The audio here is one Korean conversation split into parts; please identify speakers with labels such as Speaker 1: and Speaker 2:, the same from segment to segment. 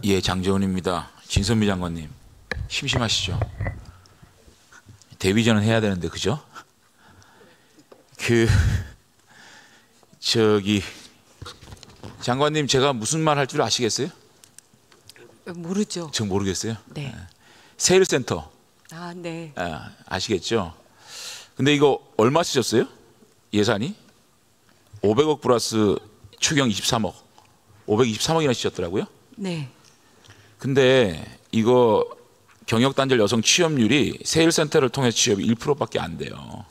Speaker 1: 예, 장재훈입니다. 진선미 장관님, 심심하시죠? 데뷔전은 해야 되는데, 그죠? 장관님, 제가 무슨 말 할 줄 아시겠어요?
Speaker 2: 모르죠.
Speaker 1: 저 모르겠어요.
Speaker 2: 네.
Speaker 1: 세일센터.
Speaker 2: 아, 네.
Speaker 1: 아시겠죠? 근데 이거 얼마 쓰셨어요? 예산이? 500억 플러스 추경 23억. 523억이나 쓰셨더라고요.
Speaker 2: 네.
Speaker 1: 근데 이거 경력단절 여성 취업률이 세일센터를 통해서 취업이 1%밖에 안 돼요.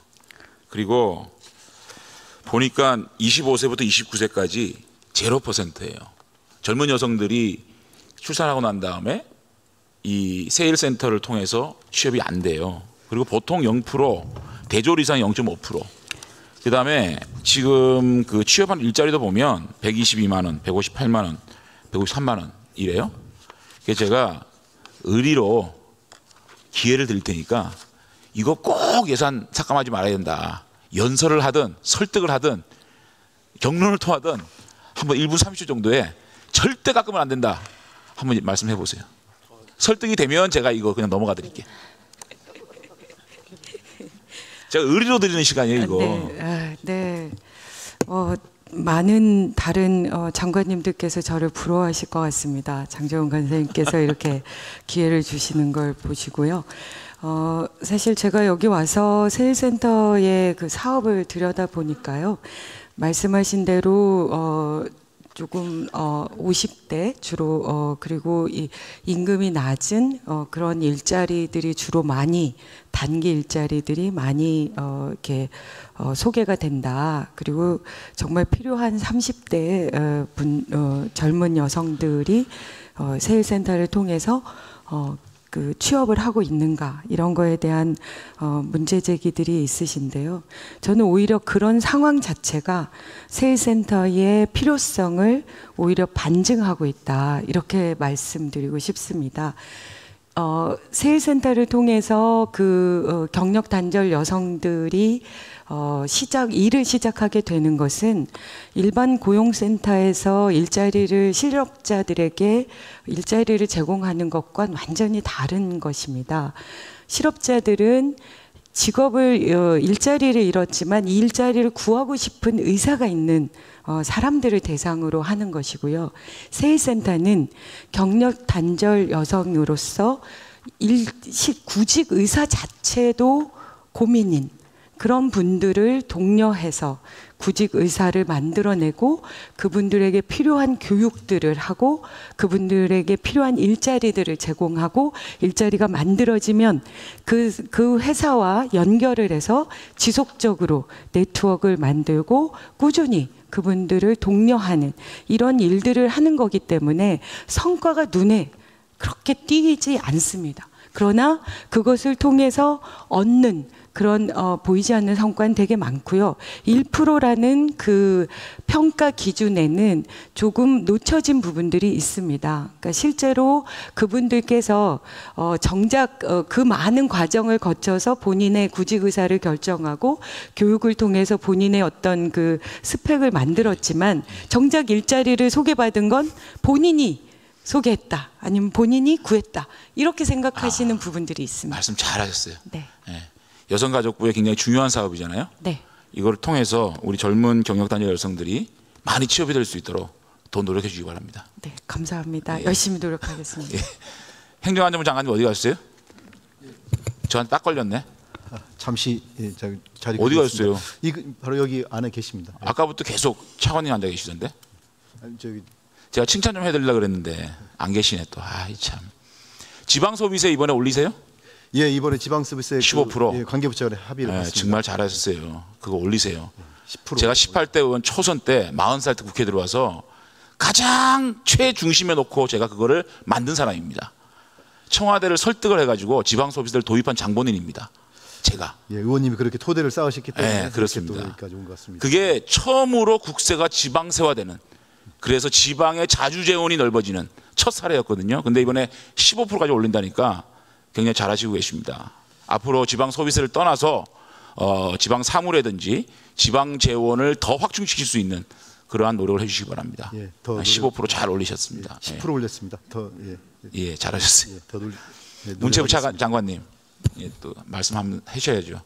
Speaker 1: 그리고 보니까 25세부터 29세까지 0%예요. 젊은 여성들이 출산하고 난 다음에 이 세일센터를 통해서 취업이 안 돼요. 그리고 보통 0%, 대졸 이상 0.5%. 그다음에 지금 그 취업한 일자리도 보면 122만 원, 158만 원, 153만 원 이래요. 그래서 제가 의리로 기회를 드릴 테니까 이거 꼭 예산 삭감하지 말아야 된다. 연설을 하든 설득을 하든 경론을 통하든 한번 1분 30초 정도에 절대 깎으면 안 된다. 한번 말씀해 보세요. 설득이 되면 제가 이거 그냥 넘어가 드릴게요. 제가 의리로 드리는 시간이에요, 이거.
Speaker 2: 네. 네. 많은 다른 장관님들께서 저를 부러워하실 것 같습니다. 장재훈 간사님께서 이렇게 기회를 주시는 걸 보시고요. 사실 제가 여기 와서 세일센터의 그 사업을 들여다 보니까요. 말씀하신 대로 조금 50대 주로 그리고 이 임금이 낮은 그런 일자리들이 주로 많이 단기 일자리들이 많이 이렇게 소개가 된다. 그리고 정말 필요한 30대 젊은 여성들이 세일센터를 통해서 그 취업을 하고 있는가 이런 거에 대한 문제 제기들이 있으신데요. 저는 오히려 그런 상황 자체가 세일센터의 필요성을 오히려 반증하고 있다 이렇게 말씀드리고 싶습니다. 세일센터를 통해서 그 경력 단절 여성들이 일을 시작하게 되는 것은 일반 고용센터에서 실업자들에게 일자리를 제공하는 것과는 완전히 다른 것입니다. 실업자들은 일자리를 잃었지만 이 일자리를 구하고 싶은 의사가 있는 사람들을 대상으로 하는 것이고요. 세일센터는 경력 단절 여성으로서 구직 의사 자체도 고민인 그런 분들을 독려해서 구직 의사를 만들어내고 그분들에게 필요한 교육들을 하고 그분들에게 필요한 일자리들을 제공하고 일자리가 만들어지면 그 회사와 연결을 해서 지속적으로 네트워크를 만들고 꾸준히 그분들을 독려하는 이런 일들을 하는 거기 때문에 성과가 눈에 그렇게 띄지 않습니다. 그러나 그것을 통해서 얻는 그런 보이지 않는 성과는 되게 많고요. 1%라는 그 평가 기준에는 조금 놓쳐진 부분들이 있습니다. 그러니까 실제로 그분들께서 정작 그 많은 과정을 거쳐서 본인의 구직 의사를 결정하고 교육을 통해서 본인의 어떤 그 스펙을 만들었지만 정작 일자리를 소개받은 건 본인이 소개했다 아니면 본인이 구했다 이렇게 생각하시는 부분들이 있습니다.
Speaker 1: 말씀 잘하셨어요.
Speaker 2: 네.
Speaker 1: 네. 여성가족부의 굉장히 중요한 사업이잖아요.
Speaker 2: 네.
Speaker 1: 이걸 통해서 우리 젊은 경력단절 여성들이 많이 취업이 될 수 있도록 더 노력해 주시기 바랍니다.
Speaker 2: 네, 감사합니다.
Speaker 1: 예.
Speaker 2: 열심히 노력하겠습니다.
Speaker 1: 예. 행정안전부 장관님 어디 가셨어요? 저한테 딱 걸렸네.
Speaker 3: 잠시 자리
Speaker 1: 어디 가셨어요?
Speaker 3: 바로 여기 안에 계십니다.
Speaker 1: 아까부터 계속 차관님 앉아 계시던데. 제가 칭찬 좀 해드리려고 그랬는데 안 계시네 또. 아이 참. 지방소비세 이번에 올리세요?
Speaker 3: 예, 이번에 지방서비스에
Speaker 1: 15%.
Speaker 3: 관계부처 간에 합의를 했습니다.
Speaker 1: 정말 잘하셨어요. 그거 올리세요.
Speaker 3: 10%.
Speaker 1: 제가 18대 의원 초선 때 40살 때 국회에 들어와서 가장 최중심에 놓고 제가 그거를 만든 사람입니다. 청와대를 설득을 해가지고 지방소비세를 도입한 장본인입니다. 제가.
Speaker 3: 예, 의원님이 그렇게 토대를 쌓으셨기 때문에
Speaker 1: 네, 그렇습니다.
Speaker 3: 여기까지 온 것 같습니다.
Speaker 1: 그게 처음으로 국세가 지방세화되는, 그래서 지방의 자주재원이 넓어지는 첫 사례였거든요. 근데 이번에 15%까지 올린다니까 굉장히 잘하시고 계십니다. 앞으로 지방 소비세를 떠나서 지방 사무라든지 지방 재원을 더 확충시킬 수 있는 그러한 노력을 해주시기 바랍니다.
Speaker 3: 예, 더
Speaker 1: 15%잘 올리셨습니다.
Speaker 3: 10% 올렸습니다. 더
Speaker 1: 예, 잘하셨어요.
Speaker 3: 더
Speaker 1: 문체부 장관님, 예, 또 말씀 한번 하셔야죠.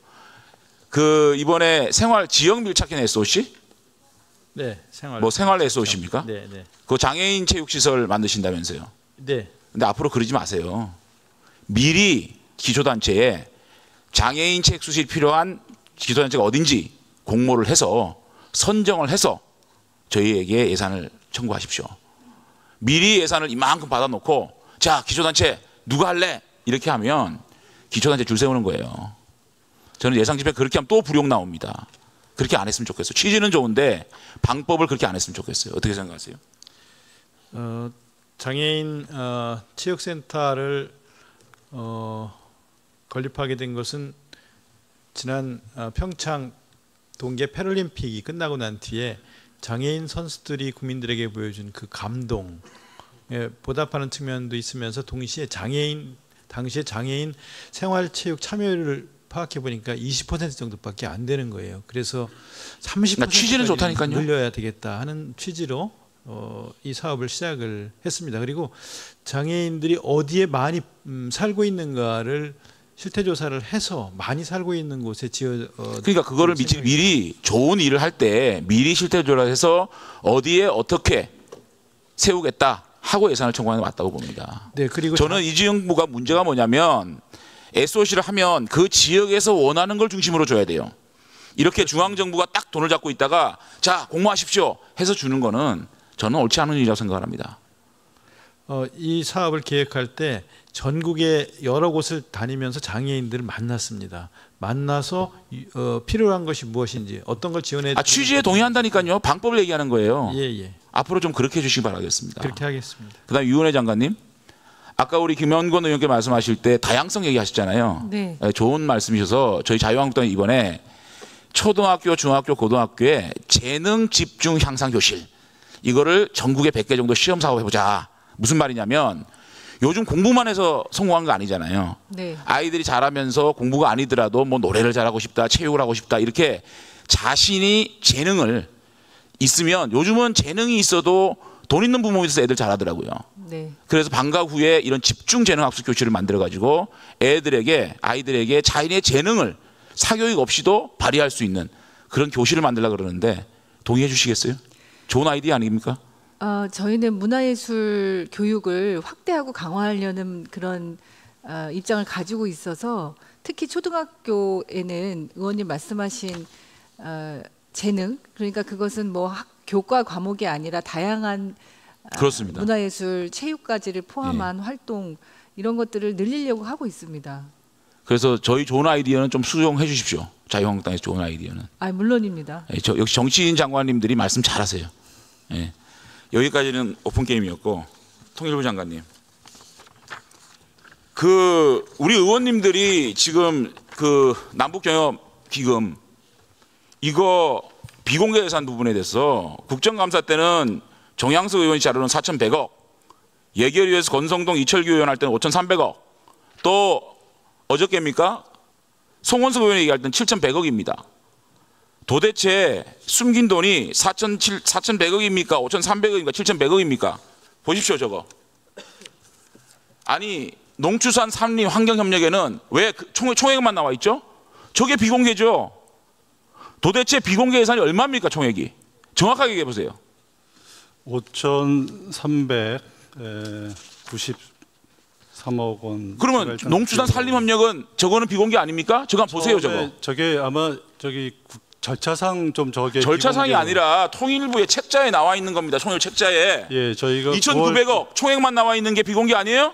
Speaker 1: 그 이번에 생활 지역 밀착형 SOC?
Speaker 4: 네, 생활.
Speaker 1: 뭐 생활 SOC입니까?
Speaker 4: 네, 네.
Speaker 1: 그 장애인 체육 시설 만드신다면서요?
Speaker 4: 네.
Speaker 1: 근데 앞으로 그러지 마세요. 미리 기초단체에 장애인 체육 시설이 필요한 기초단체가 어딘지 공모를 해서 선정을 해서 저희에게 예산을 청구하십시오. 미리 예산을 이만큼 받아놓고 자 기초단체 누가 할래? 이렇게 하면 기초단체 줄 세우는 거예요. 저는 예상 집행 그렇게 하면 또 불용 나옵니다. 그렇게 안 했으면 좋겠어요. 취지는 좋은데 방법을 그렇게 안 했으면 좋겠어요. 어떻게 생각하세요?
Speaker 4: 장애인 체육센터를 건립하게 된 것은 지난 평창 동계 패럴림픽이 끝나고 난 뒤에 장애인 선수들이 국민들에게 보여준 그 감동에 보답하는 측면도 있으면서 동시에 당시에 장애인 생활체육 참여율을 파악해 보니까 20% 정도밖에 안 되는 거예요. 그래서 30%
Speaker 1: 취지는 좋다니까요.
Speaker 4: 늘려야 되겠다 하는 취지로 이 사업을 시작을 했습니다. 그리고 장애인들이 어디에 많이 살고 있는가를 실태 조사를 해서 많이 살고 있는 곳에
Speaker 1: 그러니까 그거를 미리 좋은 일을 할 때 미리 실태 조사해서 어디에 어떻게 세우겠다 하고 예산을 청구하는 게 맞다고 봅니다.
Speaker 4: 네, 그리고
Speaker 1: 저는 이 지역부가 문제가 뭐냐면 SOC를 하면 그 지역에서 원하는 걸 중심으로 줘야 돼요. 이렇게 중앙정부가 딱 돈을 잡고 있다가 자 공모하십시오 해서 주는 거는 저는 옳지 않은 일이라고 생각을 합니다.
Speaker 4: 이 사업을 계획할 때 전국의 여러 곳을 다니면서 장애인들을 만났습니다. 만나서 필요한 것이 무엇인지 어떤 걸 지원해
Speaker 1: 취지에 동의한다니까요. 방법을 얘기하는 거예요.
Speaker 4: 예.
Speaker 1: 앞으로 좀 그렇게 해주시기 바라겠습니다.
Speaker 4: 그렇게 하겠습니다.
Speaker 1: 그다음 유은혜 장관님. 아까 우리 김현권 의원께 말씀하실 때 다양성 얘기하셨잖아요.
Speaker 2: 네.
Speaker 1: 좋은 말씀이셔서 저희 자유한국당이 이번에 초등학교, 중학교, 고등학교에 재능 집중 향상 교실 이거를 전국에 100개 정도 시험 사업 해보자. 무슨 말이냐면 요즘 공부만 해서 성공한 거 아니잖아요.
Speaker 2: 네.
Speaker 1: 아이들이 잘하면서 공부가 아니더라도 뭐 노래를 잘하고 싶다, 체육을 하고 싶다 이렇게 자신이 재능을 있으면 요즘은 재능이 있어도 돈 있는 부모에 있어서 애들 잘하더라고요.
Speaker 2: 네.
Speaker 1: 그래서 방과 후에 이런 집중 재능 학습 교실을 만들어 가지고 아이들에게 자신의 재능을 사교육 없이도 발휘할 수 있는 그런 교실을 만들려고 그러는데 동의해 주시겠어요? 좋은 아이디어 아닙니까?
Speaker 5: 저희는 문화예술 교육을 확대하고 강화하려는 그런 입장을 가지고 있어서 특히 초등학교에는 의원님 말씀하신 재능 그러니까 그것은 뭐 교과 과목이 아니라 다양한
Speaker 1: 그렇습니다.
Speaker 5: 문화예술 체육까지를 포함한 활동 이런 것들을 늘리려고 하고 있습니다.
Speaker 1: 그래서 저희 좋은 아이디어는 좀 수용해 주십시오. 자유한국당에서 좋은 아이디어는.
Speaker 5: 물론입니다.
Speaker 1: 역시 정치인 장관님들이 말씀 잘하세요. 예. 여기까지는 오픈 게임이었고 통일부 장관님. 우리 의원님들이 지금 남북경협기금 이거 비공개 예산 부분에 대해서 국정감사 때는 정양석 의원이 자료는 4,100억, 예결위에서 권성동 이철규 의원 할 때는 5,300억, 또 어저께입니까? 송원석 의원이 얘기할 때는 7,100억입니다. 도대체 숨긴 돈이 4,100억입니까? 5,300억입니까? 7,100억입니까? 보십시오 저거. 아니 농축산 산림 환경협력에는 왜 총액만 나와 있죠? 저게 비공개죠. 도대체 비공개 예산이 얼마입니까 총액이? 정확하게 얘기해 보세요.
Speaker 6: 5,393억 원.
Speaker 1: 그러면 농축산 산림협력은 저거는 비공개 아닙니까? 저거 한번 보세요 저거.
Speaker 6: 저게 아마 절차상 좀 저게
Speaker 1: 절차상이 아니라 통일부의 책자에 나와 있는 겁니다. 총일 책자에.
Speaker 6: 예, 저희가
Speaker 1: 2,900억 총액만 나와 있는 게 비공개 아니에요?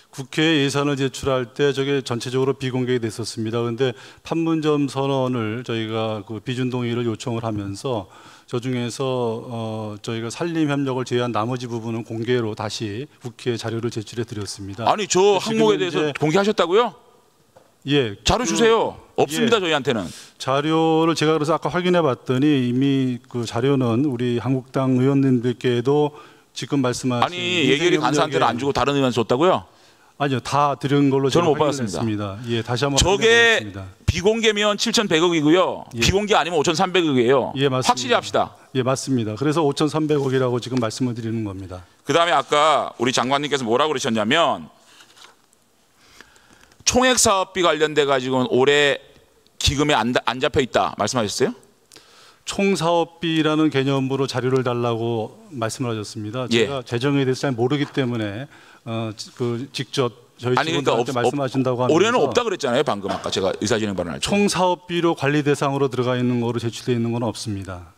Speaker 6: 국회에 예산을 제출할 때 저게 전체적으로 비공개가 됐었습니다. 그런데 판문점 선언을 저희가 그 비준 동의를 요청을 하면서 저 중에서 저희가 산림 협력을 제외한 나머지 부분은 공개로 다시 국회에 자료를 제출해 드렸습니다.
Speaker 1: 아니 저 항목에 대해서 공개하셨다고요?
Speaker 6: 예.
Speaker 1: 자료 주세요. 없습니다.
Speaker 6: 예.
Speaker 1: 저희한테는.
Speaker 6: 자료를 제가 그래서 아까 확인해 봤더니 이미 그 자료는 우리 한국당 의원님들께도 지금 말씀하신
Speaker 1: 아니 예결위 간사한테는 안 주고 다른 의원 줬다고요?
Speaker 6: 아니요, 다 들은 걸로
Speaker 1: 저는
Speaker 6: 제가
Speaker 1: 못 받았습니다.
Speaker 6: 확인했습니다. 예, 다시 한번
Speaker 1: 저게
Speaker 6: 확인해보겠습니다.
Speaker 1: 비공개면 7,100억이고요.
Speaker 6: 예.
Speaker 1: 비공개 아니면 5,300억이에요.
Speaker 6: 예, 맞습니다.
Speaker 1: 확실히 합시다.
Speaker 6: 예, 맞습니다. 그래서 5,300억이라고 지금 말씀을 드리는 겁니다.
Speaker 1: 그다음에 아까 우리 장관님께서 뭐라고 그러셨냐면 총액 사업비 관련돼 가지고는 올해 기금에 안 잡혀 있다 말씀하셨어요?
Speaker 6: 총사업비라는 개념으로 자료를 달라고 말씀을 하셨습니다.
Speaker 1: 예.
Speaker 6: 제가 재정에 대해서 잘 모르기 때문에 직접 저희
Speaker 1: 아니 그러니까
Speaker 6: 직원들한테 말씀하신다고 하면서
Speaker 1: 올해는 없다 그랬잖아요. 방금 아까 제가 의사진행 발언할 때.
Speaker 6: 총사업비로 관리 대상으로 들어가 있는 거로 제출되어 있는 건 없습니다.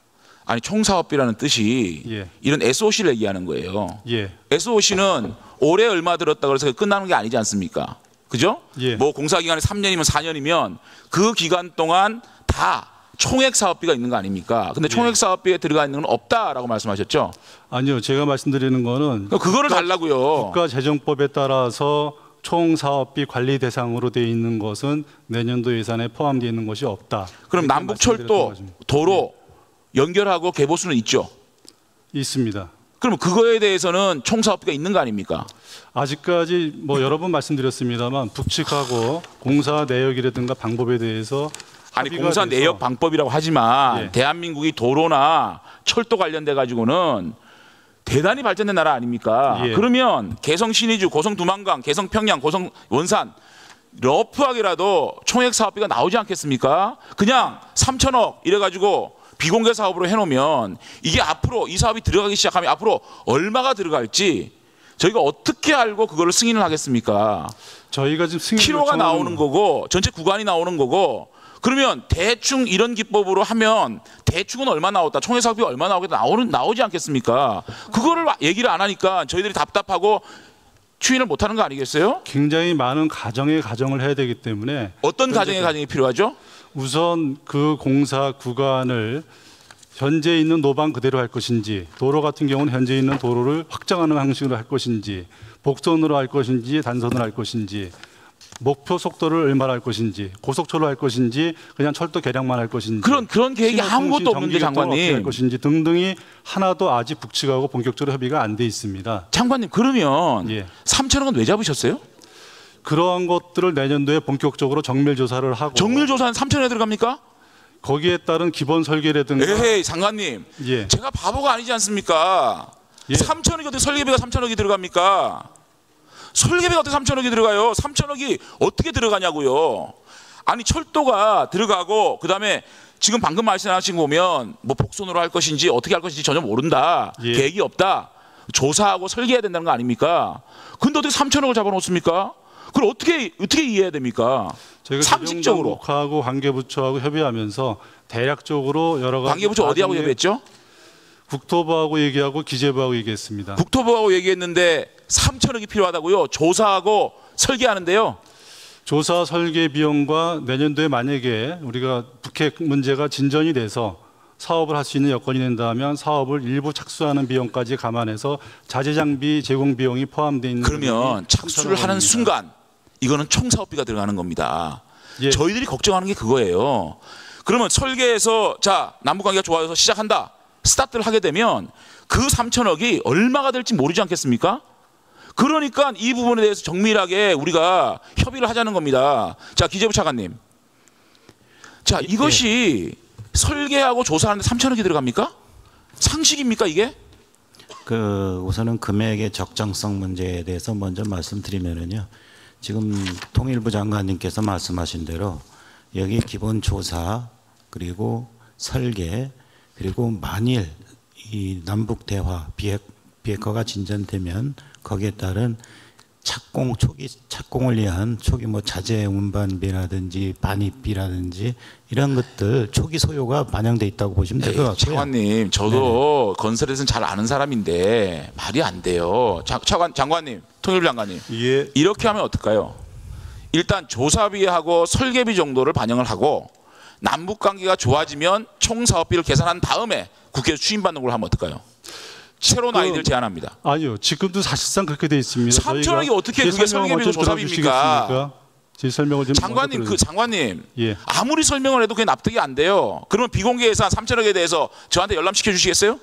Speaker 1: 아니 총사업비라는 뜻이
Speaker 6: 예.
Speaker 1: 이런 SOC를 얘기하는 거예요.
Speaker 6: 예,
Speaker 1: SOC는 올해 얼마 들었다 그래서 끝나는 게 아니지 않습니까? 그죠?
Speaker 6: 예.
Speaker 1: 뭐 공사 기간이 3년이면 4년이면 그 기간 동안 다 총액 사업비가 있는 거 아닙니까? 근데 총액 사업비에 들어가 있는 건 없다라고 말씀하셨죠?
Speaker 6: 아니요, 제가 말씀드리는 거는
Speaker 1: 그거를 달라고요.
Speaker 6: 국가재정법에 따라서 총사업비 관리 대상으로 되어 있는 것은 내년도 예산에 포함되어 있는 것이 없다.
Speaker 1: 그럼
Speaker 6: 이렇게
Speaker 1: 남북철도
Speaker 6: 말씀드렸던 거죠.
Speaker 1: 도로 연결하고 개보수는 있죠.
Speaker 6: 있습니다.
Speaker 1: 그럼 그거에 대해서는 총사업비가 있는 거 아닙니까?
Speaker 6: 아직까지 뭐 여러 번 말씀드렸습니다만 북측하고 공사 내역이라든가 방법에 대해서
Speaker 1: 아니
Speaker 6: 합의가
Speaker 1: 공사
Speaker 6: 돼서
Speaker 1: 내역 방법이라고 하지만
Speaker 6: 예.
Speaker 1: 대한민국이 도로나 철도 관련돼 가지고는 대단히 발전된 나라 아닙니까?
Speaker 6: 예.
Speaker 1: 그러면 개성 신의주, 고성 두만강, 개성 평양, 고성 원산 러프하게라도 총액 사업비가 나오지 않겠습니까? 그냥 3천억 이래가지고 비공개 사업으로 해놓으면 이게 앞으로 이 사업이 들어가기 시작하면 앞으로 얼마가 들어갈지 저희가 어떻게 알고 그거를 승인을 하겠습니까?
Speaker 6: 저희가 지금 승인
Speaker 1: 키로가
Speaker 6: 요청은-
Speaker 1: 나오는 거고 전체 구간이 나오는 거고 그러면 대충 이런 기법으로 하면 대충은 얼마 나왔다 총액 사업비가 얼마 나오겠다 나오지 않겠습니까? 그거를 얘기를 안 하니까 저희들이 답답하고 추인을 못하는 거 아니겠어요?
Speaker 6: 굉장히 많은 가정을 해야 되기 때문에
Speaker 1: 어떤 가정이 필요하죠?
Speaker 6: 우선 그 공사 구간을 현재 있는 노방 그대로 할 것인지 도로 같은 경우는 현재 있는 도로를 확장하는 방식으로 할 것인지 복선으로 할 것인지 단선으로 할 것인지 목표 속도를 얼마나 할 것인지 고속철로 할 것인지 그냥 철도 개량만 할 것인지
Speaker 1: 그런 계획이 아무것도 없는데
Speaker 6: 어떻게 할
Speaker 1: 장관님.
Speaker 6: 것인지 등등이 하나도 아직 북측하고 본격적으로 협의가 안 돼 있습니다.
Speaker 1: 장관님 그러면
Speaker 6: 예.
Speaker 1: 3천억은 왜 잡으셨어요?
Speaker 6: 그러한 것들을 내년도에 본격적으로 정밀 조사를 하고
Speaker 1: 정밀 조사는 3천억에 들어갑니까?
Speaker 6: 거기에 따른 기본 설계라든가
Speaker 1: 에헤이 장관님
Speaker 6: 예.
Speaker 1: 제가 바보가 아니지 않습니까?
Speaker 6: 예.
Speaker 1: 3천억이 어떻게 설계비가 3천억이 들어갑니까? 설계비가 어떻게 3천억이 들어가요? 3천억이 어떻게 들어가냐고요? 아니 철도가 들어가고 그다음에 지금 방금 말씀하신 거 보면 뭐 복선으로 할 것인지 어떻게 할 것인지 전혀 모른다.
Speaker 6: 예.
Speaker 1: 계획이 없다. 조사하고 설계해야 된다는 거 아닙니까? 근데 어떻게 3천억을 잡아놓습니까? 그걸 어떻게 이해해야 됩니까?
Speaker 6: 저희가
Speaker 1: 상식적으로
Speaker 6: 재정당국하고 관계부처하고 협의하면서 대략적으로 여러 가지
Speaker 1: 관계부처 어디하고
Speaker 6: 나중에
Speaker 1: 협의했죠?
Speaker 6: 국토부하고 얘기하고 기재부하고 얘기했습니다.
Speaker 1: 국토부하고 얘기했는데 3천억이 필요하다고요. 조사하고 설계하는데요.
Speaker 6: 조사 설계 비용과 내년도에 만약에 우리가 북핵 문제가 진전이 돼서 사업을 할 수 있는 여건이 된다면 사업을 일부 착수하는 비용까지 감안해서 자재 장비 제공 비용이 포함되어 있는
Speaker 1: 그러면 착수를 하는 순간 이거는 총 사업비가 들어가는 겁니다.
Speaker 6: 예.
Speaker 1: 저희들이 걱정하는 게 그거예요. 그러면 설계에서 자 남북 관계가 좋아져서 시작한다. 스타트를 하게 되면 그 3천억이 얼마가 될지 모르지 않겠습니까? 그러니까 이 부분에 대해서 정밀하게 우리가 협의를 하자는 겁니다. 자 기재부 차관님. 자 이것이 설계하고 조사하는데 3천억이 들어갑니까? 상식입니까 이게?
Speaker 7: 우선은 금액의 적정성 문제에 대해서 먼저 말씀드리면은요. 지금 통일부 장관님께서 말씀하신 대로 여기 기본 조사 그리고 설계 그리고 만일 이 남북 대화 비핵화가 진전되면 거기에 따른 초기 착공을 위한 초기 뭐 자재 운반비라든지 반입비라든지 이런 것들 초기 소요가 반영돼 있다고 보시면 될 것 같고요.
Speaker 1: 장관님, 저도 건설에서는 잘 아는 사람인데 말이 안 돼요. 장관님, 통일부 장관님,
Speaker 6: 예.
Speaker 1: 이렇게 하면 어떨까요? 일단 조사비하고 설계비 정도를 반영을 하고 남북 관계가 좋아지면 총 사업비를 계산한 다음에 국회에서 추인받는 걸로 하면 어떨까요? 새로운 아이디어를 제안합니다.
Speaker 6: 아니요, 지금도 사실상 그렇게 돼 있습니다.
Speaker 1: 3천억이 어떻게 그게 설계비고 조사비입니까?
Speaker 6: 제 설명을 좀
Speaker 1: 장관님, 장관님,
Speaker 6: 예.
Speaker 1: 아무리 설명을 해도 그게 납득이 안 돼요. 그러면 비공개 예산 3천억에 대해서 저한테 열람시켜 주시겠어요?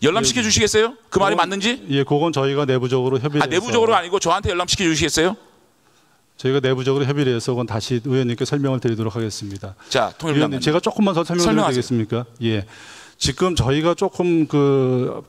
Speaker 1: 열람시켜 주시겠어요? 그 말이 맞는지?
Speaker 6: 예, 그건 저희가 내부적으로 협의를 해서
Speaker 1: 내부적으로 아니고 저한테 열람시켜 주시겠어요?
Speaker 6: 저희가 내부적으로 협의를 해서 그건 다시 의원님께 설명을 드리도록 하겠습니다.
Speaker 1: 자, 통일부
Speaker 6: 의원님,
Speaker 1: 장관님.
Speaker 6: 제가 조금만 더 설명드려도
Speaker 1: 설명하세요.
Speaker 6: 되겠습니까? 예. 지금 저희가 조금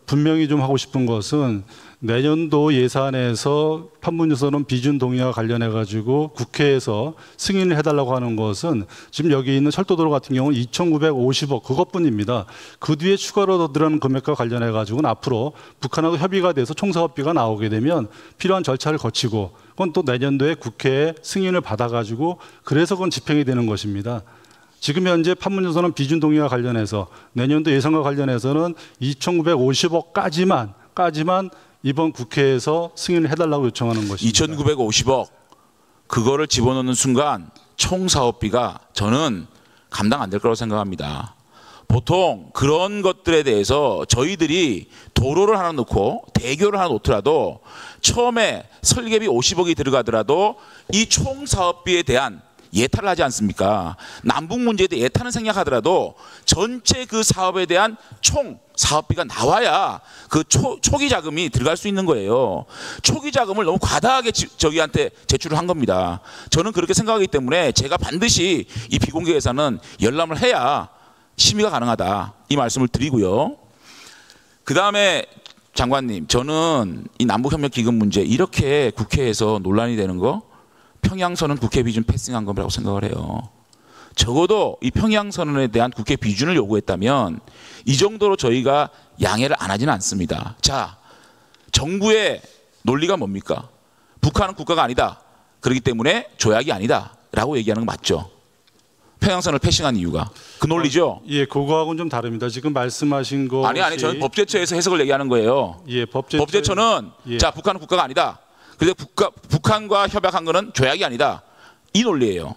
Speaker 6: 분명히 좀 하고 싶은 것은 내년도 예산에서 판문유선은 비준 동의와 관련해 가지고 국회에서 승인을 해달라고 하는 것은 지금 여기 있는 철도도로 같은 경우는 2,950억 그것뿐입니다. 그 뒤에 추가로 더 들어가는 금액과 관련해 가지고는 앞으로 북한하고 협의가 돼서 총사업비가 나오게 되면 필요한 절차를 거치고 그건 또 내년도에 국회에 승인을 받아 가지고 그래서 그건 집행이 되는 것입니다. 지금 현재 판문유선은 비준 동의와 관련해서 내년도 예산과 관련해서는 2,950억까지만 이번 국회에서 승인을 해달라고 요청하는 것입니다.
Speaker 1: 2,950억 그거를 집어넣는 순간 총 사업비가 저는 감당 안 될 거라고 생각합니다. 보통 그런 것들에 대해서 저희들이 도로를 하나 놓고 대교를 하나 놓더라도 처음에 설계비 50억이 들어가더라도 이 총 사업비에 대한 예타를 하지 않습니까? 남북 문제에 대해 예타는 생략하더라도 전체 그 사업에 대한 총 사업비가 나와야 그 초기 자금이 들어갈 수 있는 거예요. 초기 자금을 너무 과다하게 저기한테 제출을 한 겁니다. 저는 그렇게 생각하기 때문에 제가 반드시 이 비공개 예산은 열람을 해야 심의가 가능하다 이 말씀을 드리고요. 그 다음에 장관님, 저는 이 남북협력기금 문제 이렇게 국회에서 논란이 되는 거 평양선언 국회 비준 패싱한 거라고 생각을 해요. 적어도 이 평양선언에 대한 국회 비준을 요구했다면 이 정도로 저희가 양해를 안 하지는 않습니다. 자, 정부의 논리가 뭡니까? 북한은 국가가 아니다. 그렇기 때문에 조약이 아니다. 라고 얘기하는 거 맞죠? 평양선언을 패싱한 이유가 그 논리죠?
Speaker 6: 예, 그거하고는 좀 다릅니다. 지금 말씀하신 거
Speaker 1: 아니 저는 법제처에서 해석을 얘기하는 거예요.
Speaker 6: 예,
Speaker 1: 법제처는
Speaker 6: 예.
Speaker 1: 자, 북한은 국가가 아니다. 그래서 북한과 협약한 거는 조약이 아니다. 이 논리예요.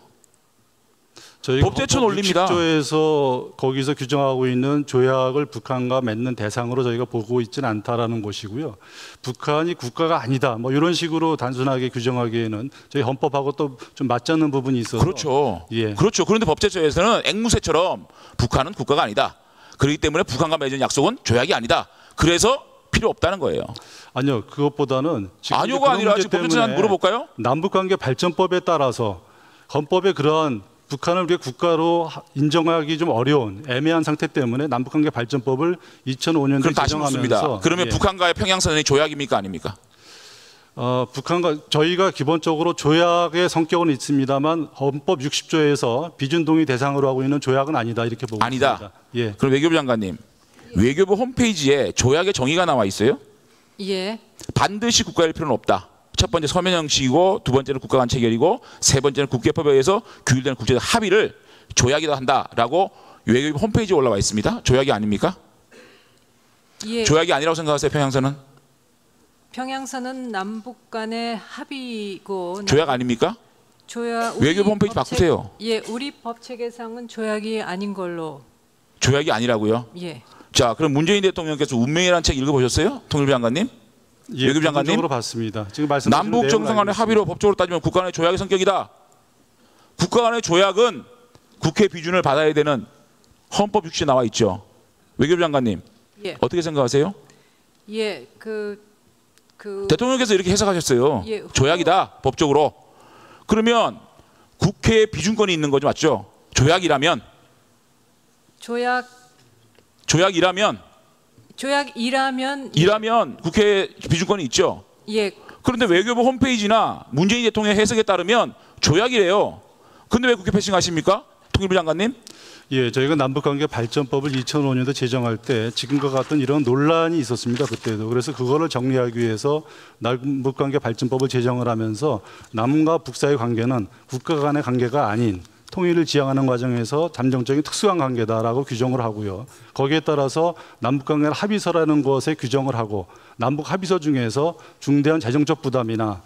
Speaker 6: 저희가
Speaker 1: 법제처 논리입니다.
Speaker 6: 60조에서 거기서 규정하고 있는 조약을 북한과 맺는 대상으로 저희가 보고 있지는 않다라는 것이고요. 북한이 국가가 아니다. 뭐 이런 식으로 단순하게 규정하기에는 저희 헌법하고 또 좀 맞지 않는 부분이 있어서
Speaker 1: 그렇죠.
Speaker 6: 예.
Speaker 1: 그렇죠. 그런데 법제처에서는 앵무새처럼 북한은 국가가 아니다. 그렇기 때문에 북한과 맺은 약속은 조약이 아니다. 그래서 필요 없다는 거예요.
Speaker 6: 아니요, 그것보다는 지금
Speaker 1: 아니요가
Speaker 6: 그런
Speaker 1: 아니라
Speaker 6: 문제
Speaker 1: 지금 법제처한테
Speaker 6: 때문에
Speaker 1: 물어볼까요?
Speaker 6: 남북관계 발전법에 따라서 헌법에 그러한 북한을 우리 국가로 인정하기 좀 어려운 애매한 상태 때문에 남북관계 발전법을 2005년도에
Speaker 1: 그럼 다시 묻습니다.
Speaker 6: 제정하면서
Speaker 1: 그러면
Speaker 6: 예.
Speaker 1: 북한과의 평양선언이 조약입니까 아닙니까?
Speaker 6: 북한과 저희가 기본적으로 조약의 성격은 있습니다만 헌법 60조에서 비준 동의 대상으로 하고 있는 조약은 아니다 이렇게 보고
Speaker 1: 아니다.
Speaker 6: 있습니다. 예.
Speaker 1: 그럼 외교부 장관님, 외교부 홈페이지에 조약의 정의가 나와 있어요?
Speaker 5: 예.
Speaker 1: 반드시 국가일 필요는 없다. 첫 번째 서면 형식이고 두 번째는 국가 간 체결이고 세 번째는 국제법에 의해서 규율되는 국제적 합의를 조약이다 한다라고 외교부 홈페이지에 올라와 있습니다. 조약이 아닙니까?
Speaker 5: 예.
Speaker 1: 조약이 아니라고 생각하세요? 평양선은?
Speaker 5: 평양선은 남북 간의 합의고
Speaker 1: 조약 아닙니까?
Speaker 5: 조약
Speaker 1: 외교부 홈페이지 바꾸세요.
Speaker 5: 예, 우리 법 체계상은 조약이 아닌 걸로.
Speaker 1: 조약이 아니라고요?
Speaker 5: 예.
Speaker 1: 자, 그럼 문재인 대통령께서 운명이라는 책 읽어보셨어요? 통일부 장관님?
Speaker 6: 예,
Speaker 1: 외교부 장관님?
Speaker 6: 부분적으로 봤습니다. 지금 말씀하신
Speaker 1: 남북
Speaker 6: 내용을
Speaker 1: 정상 간의
Speaker 6: 알고
Speaker 1: 합의로 법적으로 따지면 국가 간의 조약의 성격이다. 국가 간의 조약은 국회 비준을 받아야 되는 헌법 60조에 나와 있죠. 외교부 장관님
Speaker 5: 예.
Speaker 1: 어떻게 생각하세요?
Speaker 5: 예.
Speaker 1: 대통령께서 이렇게 해석하셨어요.
Speaker 5: 예,
Speaker 1: 조약이다 법적으로. 그러면 국회에 비준권이 있는 거죠, 맞죠? 조약이라면 이라면 국회에 비준권이 있죠.
Speaker 5: 예.
Speaker 1: 그런데 외교부 홈페이지나 문재인 대통령 해석에 따르면 조약이래요. 근데 왜 국회 패싱하십니까? 통일부 장관님?
Speaker 6: 예, 저희가 남북관계 발전법을 2005년도 제정할 때 지금과 같은 이런 논란이 있었습니다. 그때도. 그래서 그거를 정리하기 위해서 남북관계 발전법을 제정을 하면서 남과 북 사이의 관계는 국가 간의 관계가 아닌 통일을 지향하는 과정에서 잠정적인 특수한 관계다라고 규정을 하고요. 거기에 따라서 남북관계 합의서라는 것에 규정을 하고 남북 합의서 중에서 중대한 재정적 부담이나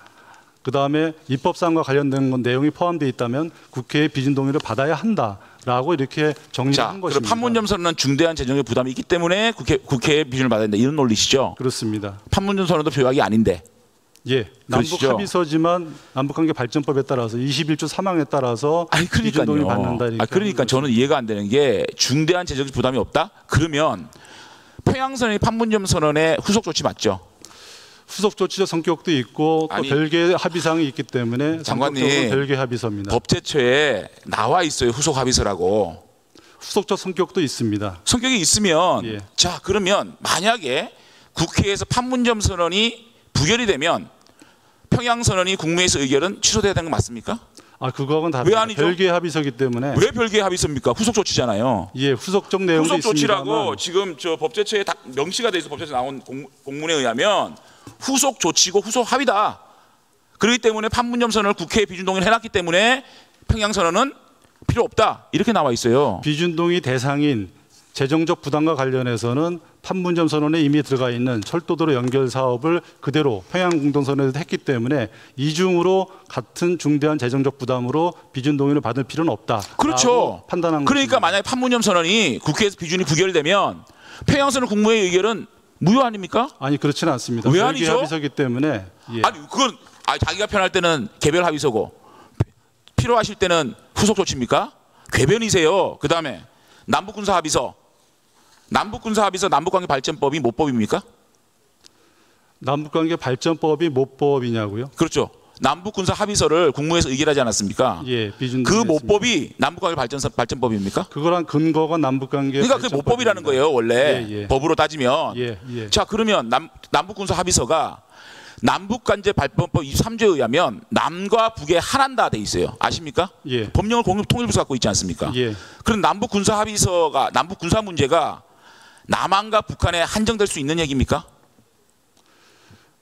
Speaker 6: 그다음에 입법사항과 관련된 내용이 포함되어 있다면 국회의 비준 동의를 받아야 한다라고 이렇게 정리한
Speaker 1: 자,
Speaker 6: 것입니다.
Speaker 1: 그럼 판문점 선언은 중대한 재정적 부담이 있기 때문에 국회의 비준을 받아야 된다. 이런 논리시죠?
Speaker 6: 그렇습니다.
Speaker 1: 판문점 선언도 조약이 아닌데.
Speaker 6: 예, 남북
Speaker 1: 그러시죠?
Speaker 6: 합의서지만 남북관계 발전법에 따라서 21조 3항에 따라서
Speaker 1: 아니
Speaker 6: 비준 동의
Speaker 1: 그러니까요.
Speaker 6: 받는다. 이렇게
Speaker 1: 그러니까
Speaker 6: 하는
Speaker 1: 저는 이해가 안 되는 게 중대한 재정적 부담이 없다? 그러면 평양선언이 판문점 선언의 후속 조치 맞죠?
Speaker 6: 후속 조치적 성격도 있고 또
Speaker 1: 아니,
Speaker 6: 별개의 합의사항이 있기 때문에
Speaker 1: 장관님,
Speaker 6: 전격적으로 별개 합의서입니다.
Speaker 1: 법제처에 나와 있어요. 후속 합의서라고.
Speaker 6: 후속적 성격도 있습니다.
Speaker 1: 성격이 있으면
Speaker 6: 예.
Speaker 1: 자 그러면 만약에 국회에서 판문점 선언이 부결이 되면 평양선언이 국무회의에서 의결은 취소돼야 되는 거 맞습니까?
Speaker 6: 아 그거하고는
Speaker 1: 왜
Speaker 6: 다릅니다.
Speaker 1: 아니죠?
Speaker 6: 별개의 합의서이기 때문에
Speaker 1: 왜 별개의 합의서입니까? 후속 조치잖아요.
Speaker 6: 예 후속적 내용도
Speaker 1: 후속 조치라고
Speaker 6: 있습니다만
Speaker 1: 지금 저 법제처에 딱 명시가 돼 있어. 법제처에 나온 공문에 의하면 후속 조치고 후속 합의다. 그렇기 때문에 판문점 선언을 국회에 비준 동의를 해놨기 때문에 평양 선언은 필요 없다. 이렇게 나와 있어요.
Speaker 6: 비준동의 대상인 재정적 부담과 관련해서는 판문점 선언에 이미 들어가 있는 철도도로 연결 사업을 그대로 평양 공동선언에서 했기 때문에 이중으로 같은 중대한 재정적 부담으로 비준 동의를 받을 필요는 없다.
Speaker 1: 그렇죠.
Speaker 6: 판단한
Speaker 1: 그러니까
Speaker 6: 것입니다.
Speaker 1: 만약에 판문점 선언이 국회에서 비준이 부결되면 평양 선언 국무회의 의결은 무효 아닙니까?
Speaker 6: 아니 그렇지는 않습니다.
Speaker 1: 왜
Speaker 6: 별개
Speaker 1: 아니죠?
Speaker 6: 합의서이기 때문에 예.
Speaker 1: 아니 그건 자기가 편할 때는 개별 합의서고 필요하실 때는 후속 조치입니까? 궤변이세요. 그다음에 남북군사 합의서, 남북관계 발전법이 모법입니까?
Speaker 6: 남북관계 발전법이 모법이냐고요?
Speaker 1: 그렇죠. 남북군사 합의서를 국무회에서 의결하지 않았습니까?
Speaker 6: 예, 비준
Speaker 1: 그 모법이 남북관계 발전법입니까?
Speaker 6: 그거랑 근거가 남북관계
Speaker 1: 그러니까 그게 모법이라는 거예요, 원래.
Speaker 6: 예, 예.
Speaker 1: 법으로 따지면.
Speaker 6: 예, 예.
Speaker 1: 자, 그러면 남북군사 합의서가 남북관계 발전법 23조에 의하면 남과 북에 하나다 돼 있어요. 아십니까?
Speaker 6: 예.
Speaker 1: 법령을 통일부에서 갖고 있지 않습니까?
Speaker 6: 예.
Speaker 1: 그럼 남북군사 합의서가 남북군사 문제가 남한과 북한에 한정될 수 있는 얘기입니까?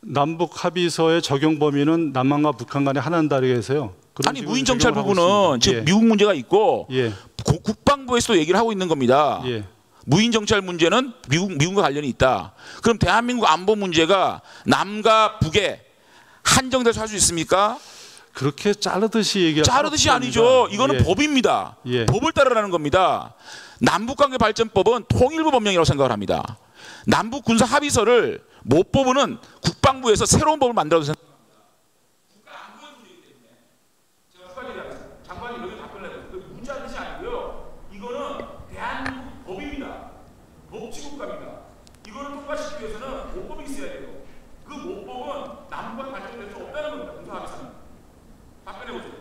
Speaker 6: 남북 합의서의 적용 범위는 남한과 북한 간에 하나는 다르게 해서요. 그런
Speaker 1: 아니
Speaker 6: 식으로
Speaker 1: 무인 정찰
Speaker 6: 적용을 하고
Speaker 1: 부분은
Speaker 6: 있습니다.
Speaker 1: 지금
Speaker 6: 예.
Speaker 1: 미국 문제가 있고
Speaker 6: 예.
Speaker 1: 국방부에서도 얘기를 하고 있는 겁니다.
Speaker 6: 예.
Speaker 1: 무인 정찰 문제는 미국과 관련이 있다. 그럼 대한민국 안보 문제가 남과 북에 한정돼서 할 수 있습니까?
Speaker 6: 그렇게 자르듯이 얘기하는
Speaker 1: 자르듯이 아니죠. 이거는
Speaker 6: 예.
Speaker 1: 법입니다.
Speaker 6: 예.
Speaker 1: 법을 따르라는 겁니다. 남북관계 발전법은 통일부 법령이라고 생각을 합니다. 남북군사 합의서를 못 뽑으는 국방부에서 새로운 법을 만들어서 생각합니다. 국가 안보의 문제이기 때문에 제가 수사 얘기하겠습니다. 장관이 여기 답변을 해요. 그 문자는 뜻이 아니고요. 이거는 대한민국 법입니다. 법치국가입니다. 이거를 통과시키기 위해서는 모법이 있어야 돼요. 그 모법은 남북관계 발전될 수 없다는 겁니다. 군사 합의서는. 답변해 보세요.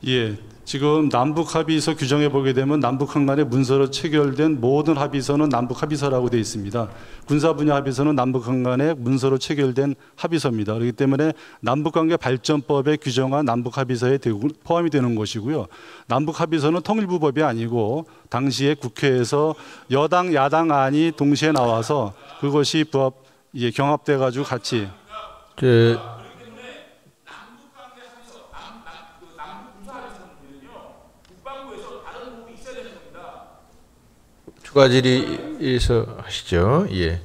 Speaker 6: 예. 지금 남북 합의서 규정해 보게 되면 남북한 간에 문서로 체결된 모든 합의서는 남북 합의서라고 되어 있습니다. 군사 분야 합의서는 남북한 간에 문서로 체결된 합의서입니다. 그렇기 때문에 남북관계 발전법에 규정한 남북 합의서에 포함이 되는 것이고요. 남북 합의서는 통일부법이 아니고 당시에 국회에서 여당 야당 안이 동시에 나와서 그것이 경합돼 가지고 같이
Speaker 8: 추가 질의에서 하시죠. 예.